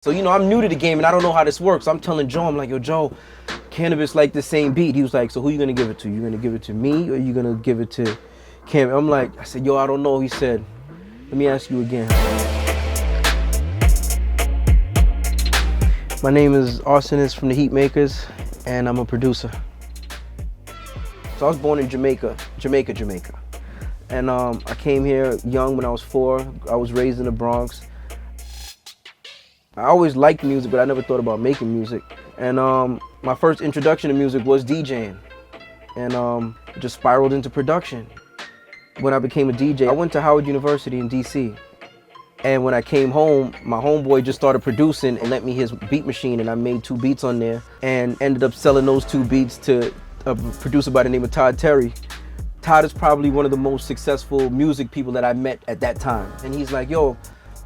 So, you know, I'm new to the game and I don't know how this works. I'm telling Joe, I'm like, yo, Joe, Cannabis like the same beat. He was like, so who you gonna give it to? You gonna give it to me or you gonna give it to Cam? I'm like, I said, yo, I don't know. He said, let me ask you again. My name is Rsonist from The Heatmakerz and I'm a producer. So I was born in Jamaica. And I came here young when I was 4. I was raised in the Bronx. I always liked music, but I never thought about making music. And my first introduction to music was DJing. And it just spiraled into production. When I became a DJ, I went to Howard University in DC. And when I came home, my homeboy just started producing and lent me his beat machine, and I made 2 beats on there and ended up selling those 2 beats to a producer by the name of Todd Terry. Todd is probably one of the most successful music people that I met at that time. And he's like, yo,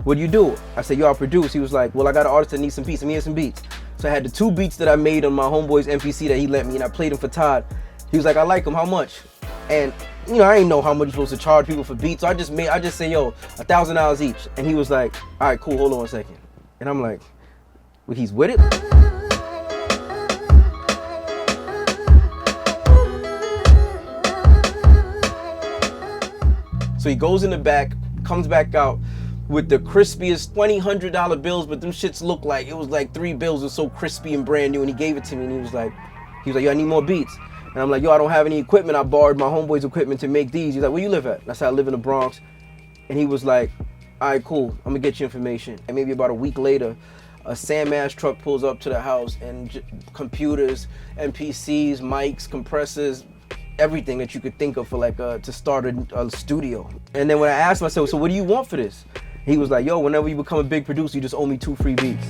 what do you do? I said, yo, I produce. He was like, well, I got an artist that needs some beats. Let me hear some beats. So I had the 2 beats that I made on my homeboy's MPC that he lent me, and I played them for Todd. He was like, I like them, how much? And you know, I ain't know how much you're supposed to charge people for beats. So I just say, yo, $1,000 each. And he was like, all right, cool, hold on a second. And I'm like, well, he's with it? So he goes in the back, comes back out with the crispiest $20, $100 bills, but them shits look like, it was like 3 bills, it was so crispy and brand new, and he gave it to me, and he was like, yo, I need more beats. And I'm like, yo, I don't have any equipment. I borrowed my homeboy's equipment to make these. He's like, where you live at? And I said, I live in the Bronx. And he was like, all right, cool, I'm gonna get you information. And maybe about a week later, a Sam Ash truck pulls up to the house, and computers, MPCs, mics, compressors, everything that you could think of for like to start a studio. And then when I asked him, I said, so what do you want for this? He was like, yo, whenever you become a big producer, you just owe me 2 free beats.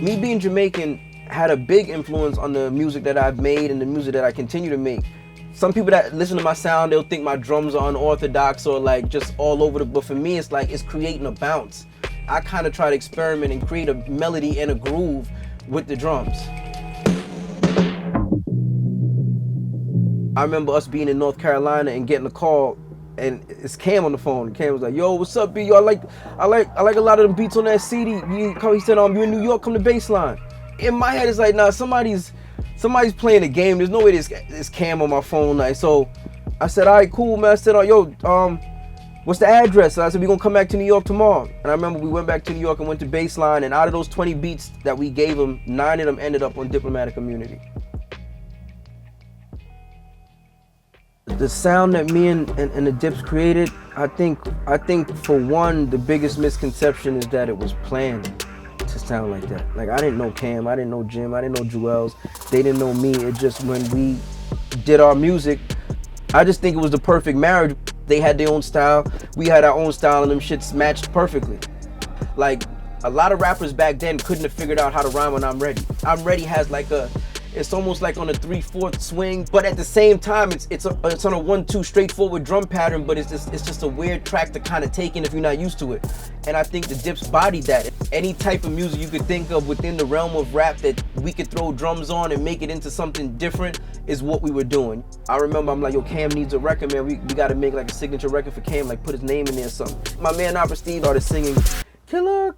Me being Jamaican had a big influence on the music that I've made and the music that I continue to make. Some people that listen to my sound, they'll think my drums are unorthodox or like just all over but for me, it's like, it's creating a bounce. I kind of try to experiment and create a melody and a groove with the drums. I remember us being in North Carolina and getting a call, and it's Cam on the phone. Cam was like, yo, what's up, B? Yo, I like a lot of them beats on that CD. He said, you in New York, come to Baseline. In my head, it's like, nah, somebody's playing a game. There's no way this Cam on my phone. Like, so I said, all right, cool, man. I said, yo, what's the address? And I said, we gonna come back to New York tomorrow. And I remember we went back to New York and went to Baseline, and out of those 20 beats that we gave him, 9 of them ended up on Diplomatic Immunity. The sound that me and the Dips created, I think for one, the biggest misconception is that it was planned to sound like that. Like, I didn't know Cam, I didn't know Jim, I didn't know Jewels, they didn't know me. It just, when we did our music, I just think it was the perfect marriage. They had their own style, we had our own style, and them shits matched perfectly. Like, a lot of rappers back then couldn't have figured out how to rhyme on I'm Ready. I'm Ready has like it's almost like on a 3/4 swing, but at the same time, it's on a 1-2 straightforward drum pattern, but it's just a weird track to kind of take in if you're not used to it. And I think the Dips bodied that. Any type of music you could think of within the realm of rap that we could throw drums on and make it into something different is what we were doing. I remember I'm like, yo, Cam needs a record, man. We got to make like a signature record for Cam, like put his name in there or something. My man Opera Steve started singing, Killa,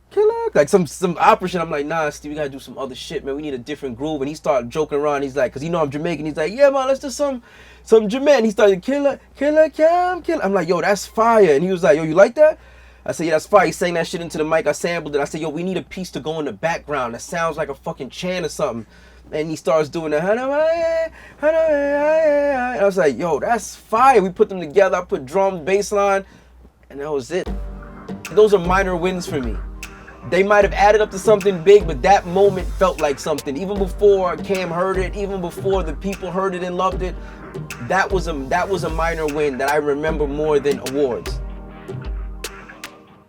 like some opera shit. I'm like, nah, Steve, we gotta do some other shit, man. We need a different groove. And he started joking around. He's like, cause you know I'm Jamaican. He's like, yeah, man, let's do some Jamaican. He started Killa Cam. I'm like, yo, that's fire. And he was like, yo, you like that? I said, yeah, that's fire. He sang that shit into the mic. I sampled it. I said, yo, we need a piece to go in the background that sounds like a fucking chant or something. And he starts doing the and I was like, yo, that's fire. We put them together. I put drums, bass line, and that was it. Those are minor wins for me. They might have added up to something big, but that moment felt like something. Even before Cam heard it, even before the people heard it and loved it, that was a minor win that I remember more than awards.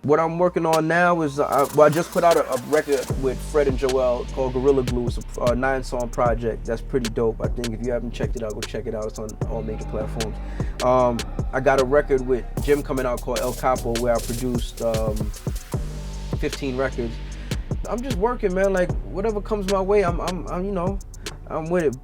What I'm working on now is, I just put out a record with Fred and Joel called Gorilla Glue. It's a 9-song project. That's pretty dope. I think if you haven't checked it out, go check it out. It's on all major platforms. I got a record with Jim coming out called El Capo, where I produced 15 records. I'm just working, man. Like, whatever comes my way, I'm with it.